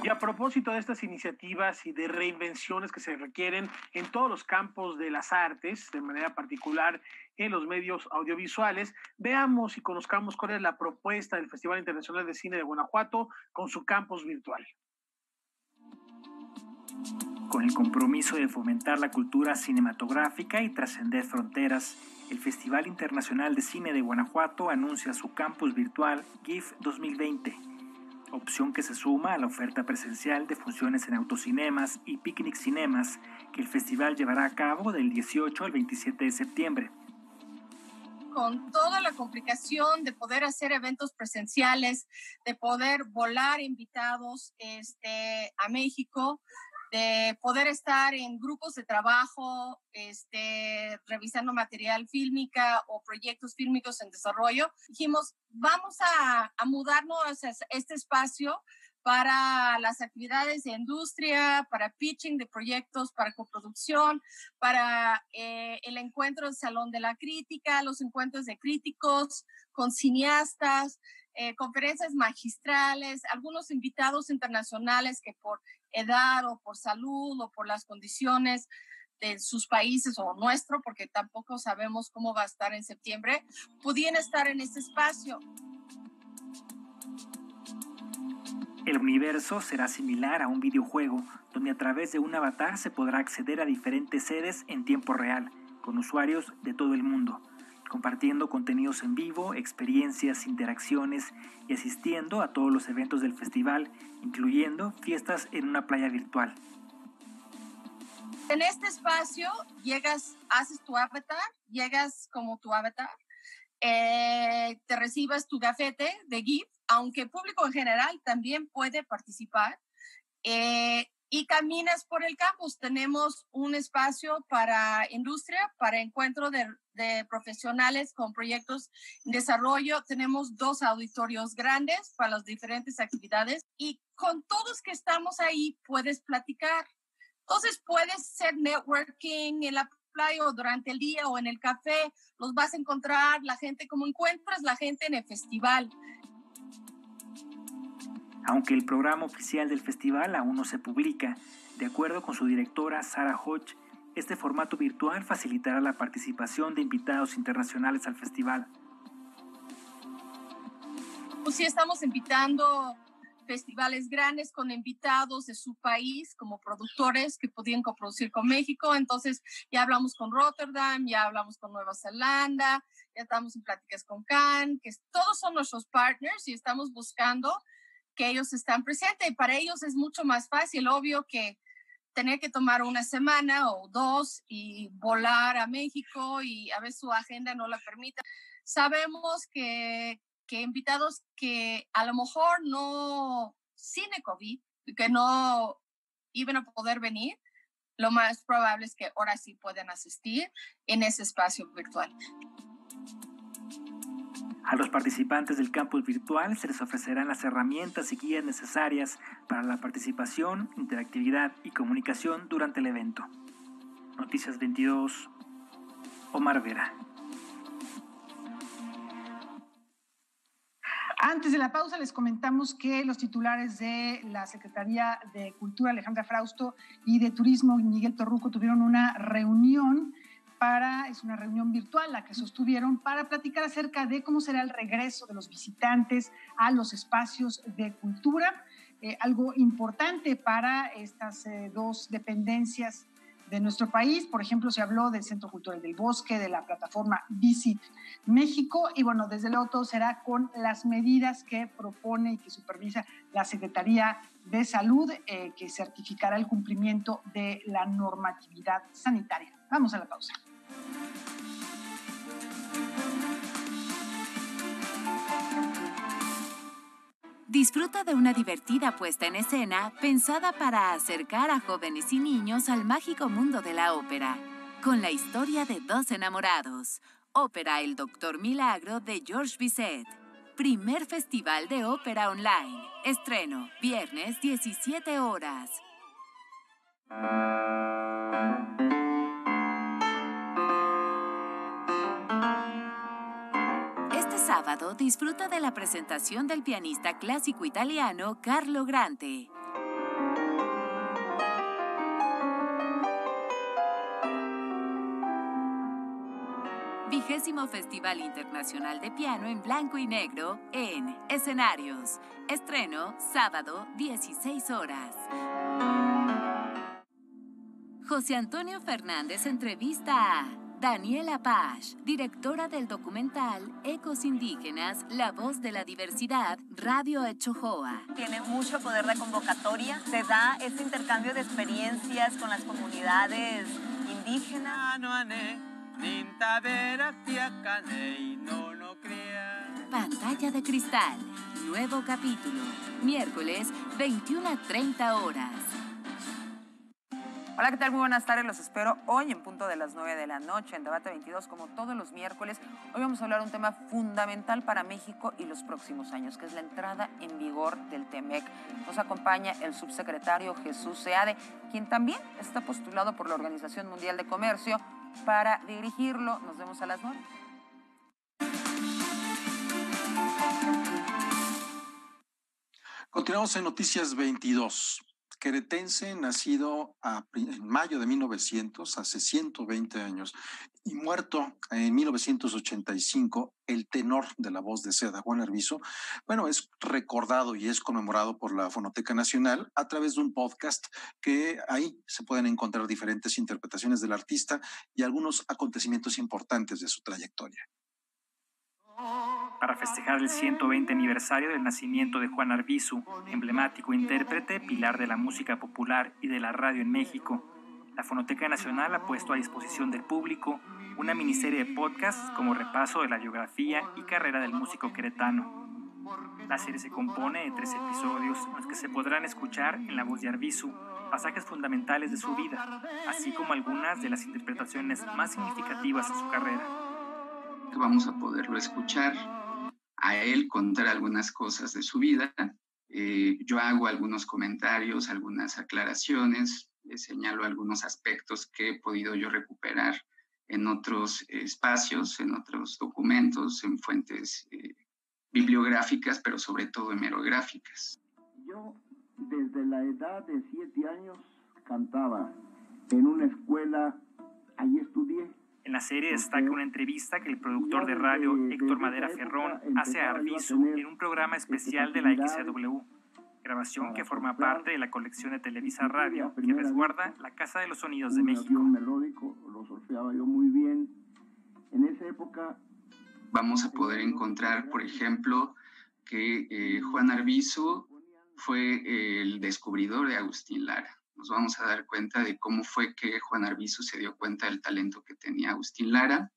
Y a propósito de estas iniciativas y de reinvenciones que se requieren en todos los campos de las artes, de manera particular en los medios audiovisuales, veamos y conozcamos cuál es la propuesta del Festival Internacional de Cine de Guanajuato con su campus virtual. Con el compromiso de fomentar la cultura cinematográfica y trascender fronteras, el Festival Internacional de Cine de Guanajuato anuncia su campus virtual GIF 2020, opción que se suma a la oferta presencial de funciones en autocinemas y picnic cinemas que el festival llevará a cabo del 18 al 27 de septiembre. Con toda la complicación de poder hacer eventos presenciales, de poder volar invitados a México, de poder estar en grupos de trabajo, revisando material fílmica o proyectos fílmicos en desarrollo, dijimos, vamos a mudarnos a este espacio para las actividades de industria, para pitching de proyectos, para coproducción, para el encuentro del Salón de la Crítica, los encuentros de críticos con cineastas, conferencias magistrales, algunos invitados internacionales que por edad o por salud o por las condiciones de sus países o nuestro, porque tampoco sabemos cómo va a estar en septiembre, pudieran estar en este espacio. El universo será similar a un videojuego, donde a través de un avatar se podrá acceder a diferentes sedes en tiempo real, con usuarios de todo el mundo, compartiendo contenidos en vivo, experiencias, interacciones y asistiendo a todos los eventos del festival, incluyendo fiestas en una playa virtual. En este espacio haces tu avatar, llegas como tu avatar, te recibas tu gafete de GIF, aunque el público en general también puede participar, y caminas por el campus. Tenemos un espacio para industria, para encuentro de profesionales con proyectos en desarrollo. Tenemos 2 auditorios grandes para las diferentes actividades y con todos que estamos ahí puedes platicar. Entonces puedes hacer networking en la playa o durante el día o en el café. Los vas a encontrar la gente como encuentras la gente en el festival. Aunque el programa oficial del festival aún no se publica, de acuerdo con su directora Sarah Hodge, este formato virtual facilitará la participación de invitados internacionales al festival. Pues sí, estamos invitando festivales grandes con invitados de su país como productores que podían coproducir con México. Entonces ya hablamos con Rotterdam, ya hablamos con Nueva Zelanda, ya estamos en pláticas con Cannes, que todos son nuestros partners y estamos buscando que ellos están presentes. Y para ellos es mucho más fácil, obvio, que tener que tomar una semana o 2 y volar a México y a veces su agenda no la permite. Sabemos que invitados que a lo mejor no, sin el COVID, que no iban a poder venir, lo más probable es que ahora sí puedan asistir en ese espacio virtual. A los participantes del campus virtual se les ofrecerán las herramientas y guías necesarias para la participación, interactividad y comunicación durante el evento. Noticias 22, Omar Vera. Antes de la pausa les comentamos que los titulares de la Secretaría de Cultura, Alejandra Frausto, y de Turismo, Miguel Torruco, tuvieron una reunión es una reunión virtual la que sostuvieron para platicar acerca de cómo será el regreso de los visitantes a los espacios de cultura, algo importante para estas 2 dependencias de nuestro país. Por ejemplo, se habló del Centro Cultural del Bosque, de la plataforma Visit México, y bueno, desde luego todo será con las medidas que propone y que supervisa la Secretaría de Salud, que certificará el cumplimiento de la normatividad sanitaria. Vamos a la pausa. Disfruta de una divertida puesta en escena pensada para acercar a jóvenes y niños al mágico mundo de la ópera, con la historia de 2 enamorados. Ópera El Doctor Milagro de Georges Bizet. Primer festival de ópera online. Estreno, viernes 17 horas. Este sábado disfruta de la presentación del pianista clásico italiano Carlo Grante. º Festival Internacional de Piano en Blanco y Negro en Escenarios. Estreno sábado 16 horas. José Antonio Fernández entrevista a Daniela Paz, directora del documental Ecos Indígenas, La Voz de la Diversidad, Radio Echojoa. Tiene mucho poder de convocatoria, se da ese intercambio de experiencias con las comunidades indígenas. Pantalla de Cristal, nuevo capítulo, miércoles 21 a 30 horas. Hola, ¿qué tal? Muy buenas tardes, los espero hoy en punto de las 9 de la noche en Debate 22, como todos los miércoles. Hoy vamos a hablar de un tema fundamental para México y los próximos años, que es la entrada en vigor del TEMEC. Nos acompaña el subsecretario Jesús Seade, quien también está postulado por la Organización Mundial de Comercio para dirigirlo. Nos vemos a las 9. Continuamos en Noticias 22. Queretense, nacido en mayo de 1900, hace 120 años, y muerto en 1985, el tenor de La Voz de Seda, Juan Arvizu, bueno, es recordado y es conmemorado por la Fonoteca Nacional a través de un podcast que ahí se pueden encontrar diferentes interpretaciones del artista y algunos acontecimientos importantes de su trayectoria. Para festejar el 120 aniversario del nacimiento de Juan Arvizu, emblemático intérprete, pilar de la música popular y de la radio en México, la Fonoteca Nacional ha puesto a disposición del público una miniserie de podcasts como repaso de la biografía y carrera del músico queretano. La serie se compone de 3 episodios en los que se podrán escuchar en la voz de Arvizu pasajes fundamentales de su vida, así como algunas de las interpretaciones más significativas de su carrera. Vamos a poderlo escuchar, a él contar algunas cosas de su vida. Yo hago algunos comentarios, algunas aclaraciones, señalo algunos aspectos que he podido yo recuperar en otros espacios, en otros documentos, en fuentes bibliográficas, pero sobre todo hemerográficas. Yo, desde la edad de 7 años, cantaba en una escuela, ahí estudié. En la serie destaca una entrevista que el productor de radio Héctor Madera Ferrón hace a Arvizu en un programa especial de la XCW, grabación que forma parte de la colección de Televisa Radio que resguarda la Casa de los Sonidos de México. Melódico, lo solfeaba yo muy bien. En esa época vamos a poder encontrar, por ejemplo, que Juan Arvizu fue el descubridor de Agustín Lara. Nos vamos a dar cuenta de cómo fue que Juan Arvizu se dio cuenta del talento que tenía Agustín Lara,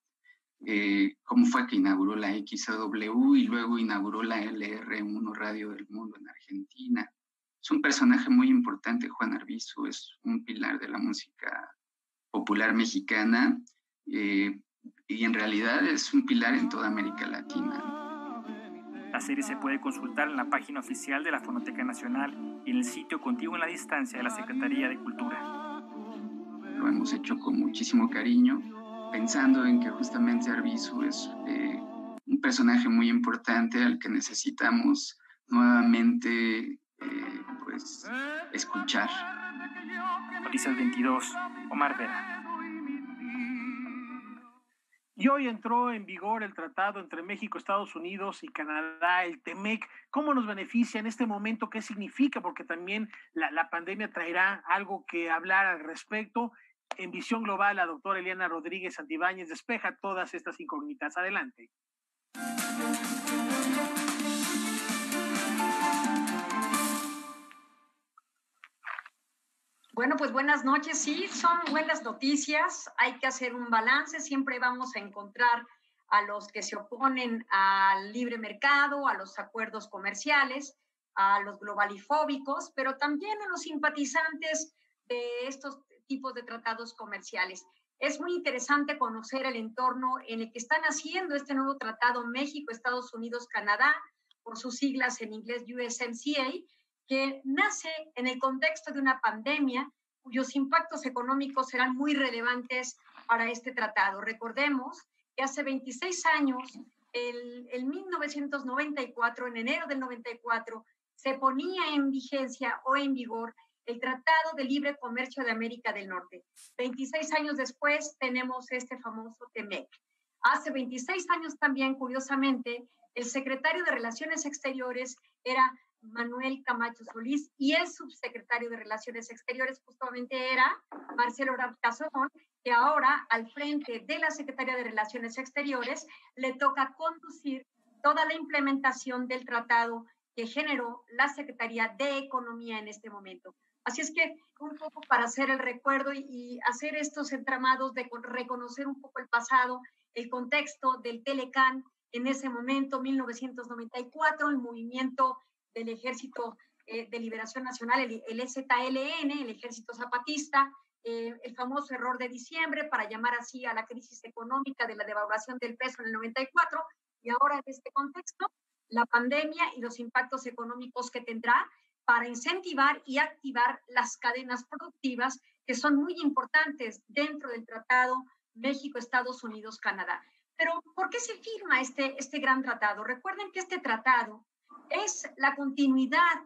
cómo fue que inauguró la XCW y luego inauguró la LR1 Radio del Mundo en Argentina. Es un personaje muy importante, Juan Arvizu, es un pilar de la música popular mexicana y en realidad es un pilar en toda América Latina. La serie se puede consultar en la página oficial de la Fonoteca Nacional y en el sitio Contigo en la Distancia de la Secretaría de Cultura. Lo hemos hecho con muchísimo cariño, pensando en que justamente Arvizu es un personaje muy importante al que necesitamos nuevamente escuchar. Noticias 22, Omar Vera. Y hoy entró en vigor el tratado entre México, Estados Unidos y Canadá, el TEMEC. ¿Cómo nos beneficia en este momento? ¿Qué significa? Porque también la pandemia traerá algo que hablar al respecto. En Visión Global, la doctora Eliana Rodríguez Santibáñez despeja todas estas incógnitas. Adelante. Bueno, pues buenas noches. Sí, son buenas noticias. Hay que hacer un balance. Siempre vamos a encontrar a los que se oponen al libre mercado, a los acuerdos comerciales, a los globalifóbicos, pero también a los simpatizantes de estos tipos de tratados comerciales. Es muy interesante conocer el entorno en el que están haciendo este nuevo tratado México, Estados Unidos, Canadá, por sus siglas en inglés USMCA, que nace en el contexto de una pandemia cuyos impactos económicos serán muy relevantes para este tratado. Recordemos que hace 26 años, en 1994, en enero del 94, se ponía en vigencia o en vigor el Tratado de Libre Comercio de América del Norte. 26 años después tenemos este famoso TEMEC. Hace 26 años también, curiosamente, el secretario de Relaciones Exteriores era Manuel Camacho Solís, y el subsecretario de Relaciones Exteriores justamente era Marcelo Ebrard Casaubon, que ahora al frente de la Secretaría de Relaciones Exteriores le toca conducir toda la implementación del tratado que generó la Secretaría de Economía en este momento. Así es que un poco para hacer el recuerdo y hacer estos entramados de reconocer un poco el pasado, el contexto del Telecán en ese momento, 1994, el movimiento del Ejército de Liberación Nacional, el EZLN, el Ejército Zapatista, el famoso error de diciembre para llamar así a la crisis económica de la devaluación del peso en el 94, y ahora en este contexto, la pandemia y los impactos económicos que tendrá para incentivar y activar las cadenas productivas que son muy importantes dentro del Tratado México, Estados Unidos, Canadá. Pero, ¿por qué se firma este gran tratado? Recuerden que este tratado es la continuidad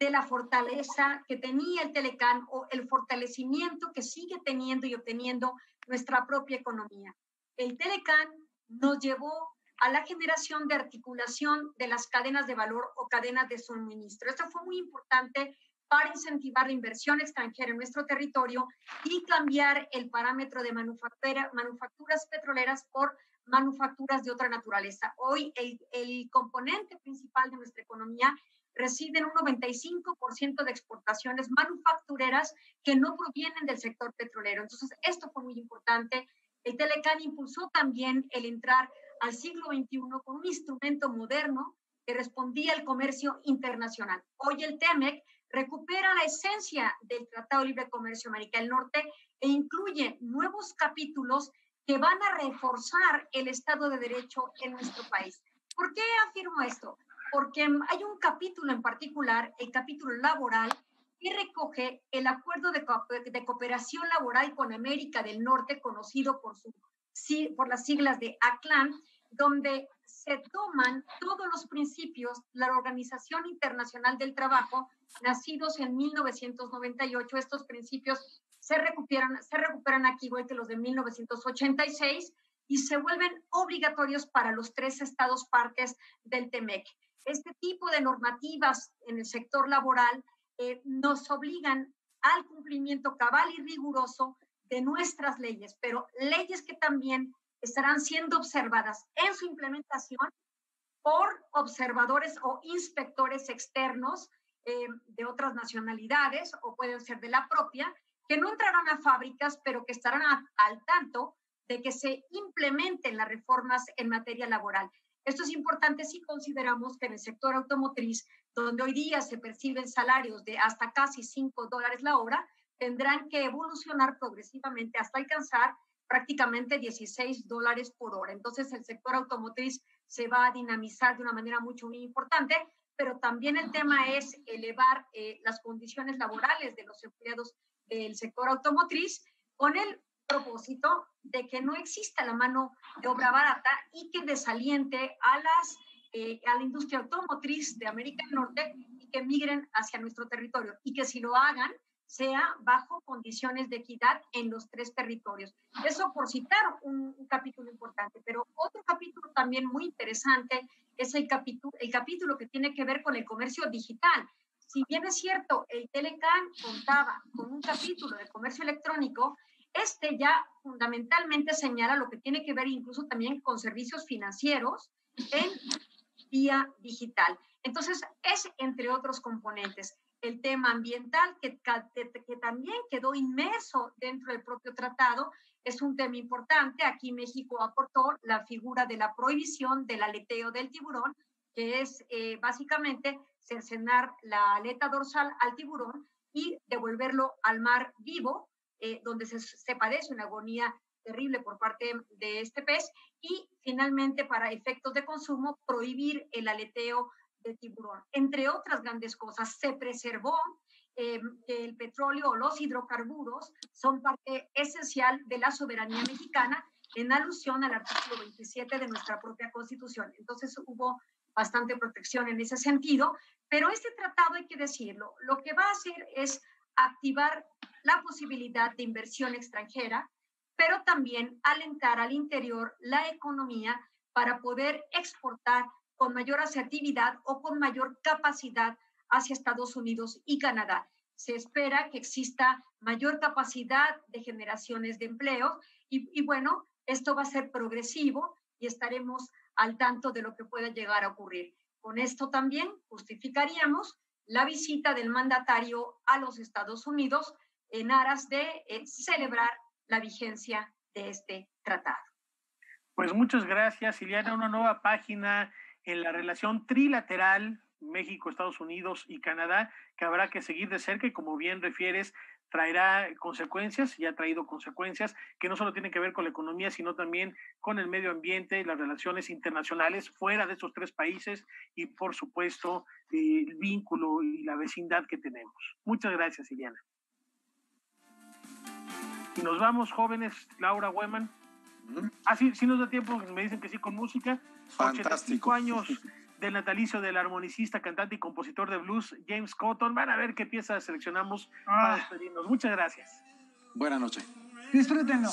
de la fortaleza que tenía el Telecán o el fortalecimiento que sigue teniendo y obteniendo nuestra propia economía. El Telecán nos llevó a la generación de articulación de las cadenas de valor o cadenas de suministro. Esto fue muy importante para incentivar la inversión extranjera en nuestro territorio y cambiar el parámetro de manufacturas petroleras por manufacturas de otra naturaleza. Hoy el componente principal de nuestra economía reside en un 95% de exportaciones manufactureras que no provienen del sector petrolero. Entonces, esto fue muy importante. El Telecán impulsó también el entrar al siglo XXI con un instrumento moderno que respondía al comercio internacional. Hoy el TEMEC recupera la esencia del Tratado de Libre Comercio de América del Norte e incluye nuevos capítulos que van a reforzar el Estado de Derecho en nuestro país. ¿Por qué afirmo esto? Porque hay un capítulo en particular, el capítulo laboral, que recoge el acuerdo de cooperación laboral con América del Norte, conocido por las siglas de ACLAN, donde se toman todos los principios de la Organización Internacional del Trabajo, nacidos en 1998. Estos principios se recuperan aquí, igual que los de 1986, y se vuelven obligatorios para los 3 estados partes del TEMEC. Este tipo de normativas en el sector laboral nos obligan al cumplimiento cabal y riguroso de nuestras leyes, pero leyes que también estarán siendo observadas en su implementación por observadores o inspectores externos de otras nacionalidades o pueden ser de la propia, que no entrarán a fábricas, pero que estarán al tanto de que se implementen las reformas en materia laboral. Esto es importante si consideramos que en el sector automotriz, donde hoy día se perciben salarios de hasta casi $5 la hora, tendrán que evolucionar progresivamente hasta alcanzar prácticamente $16 por hora. Entonces, el sector automotriz se va a dinamizar de una manera muy importante, pero también el tema es elevar las condiciones laborales de los empleados del sector automotriz con el propósito de que no exista la mano de obra barata y que desaliente a la industria automotriz de América del Norte y que migren hacia nuestro territorio y que si lo hagan sea bajo condiciones de equidad en los 3 territorios. Eso por citar un capítulo importante, pero otro capítulo también muy interesante es el capítulo que tiene que ver con el comercio digital. Si bien es cierto, el Telecán contaba con un capítulo de comercio electrónico, este ya fundamentalmente señala lo que tiene que ver incluso también con servicios financieros en vía digital. Entonces, es entre otros componentes. El tema ambiental, que también quedó inmerso dentro del propio tratado, es un tema importante. Aquí México aportó la figura de la prohibición del aleteo del tiburón, que es básicamente cercenar la aleta dorsal al tiburón y devolverlo al mar vivo, donde se padece una agonía terrible por parte de este pez, y finalmente para efectos de consumo prohibir el aleteo de tiburón. Entre otras grandes cosas, se preservó que el petróleo o los hidrocarburos son parte esencial de la soberanía mexicana en alusión al artículo 27 de nuestra propia Constitución. Entonces hubo bastante protección en ese sentido, pero este tratado, hay que decirlo, lo que va a hacer es activar la posibilidad de inversión extranjera, pero también alentar al interior la economía para poder exportar con mayor asertividad o con mayor capacidad hacia Estados Unidos y Canadá. Se espera que exista mayor capacidad de generaciones de empleo y bueno, esto va a ser progresivo y estaremos al tanto de lo que pueda llegar a ocurrir. Con esto también justificaríamos la visita del mandatario a los Estados Unidos en aras de celebrar la vigencia de este tratado. Pues muchas gracias, Ileana. Una nueva página en la relación trilateral México, Estados Unidos y Canadá que habrá que seguir de cerca y, como bien refieres, traerá consecuencias y ha traído consecuencias que no solo tienen que ver con la economía, sino también con el medio ambiente, las relaciones internacionales fuera de estos tres países y, por supuesto, el vínculo y la vecindad que tenemos. Muchas gracias, Ileana. Y nos vamos, jóvenes, Laura Weman. Sí nos da tiempo, me dicen que sí, con música. Fantástico. 85 años del natalicio del armonicista, cantante y compositor de blues, James Cotton. Van a ver qué piezas seleccionamos para despedirnos. Muchas gracias. Buenas noches. Disfrútenlo.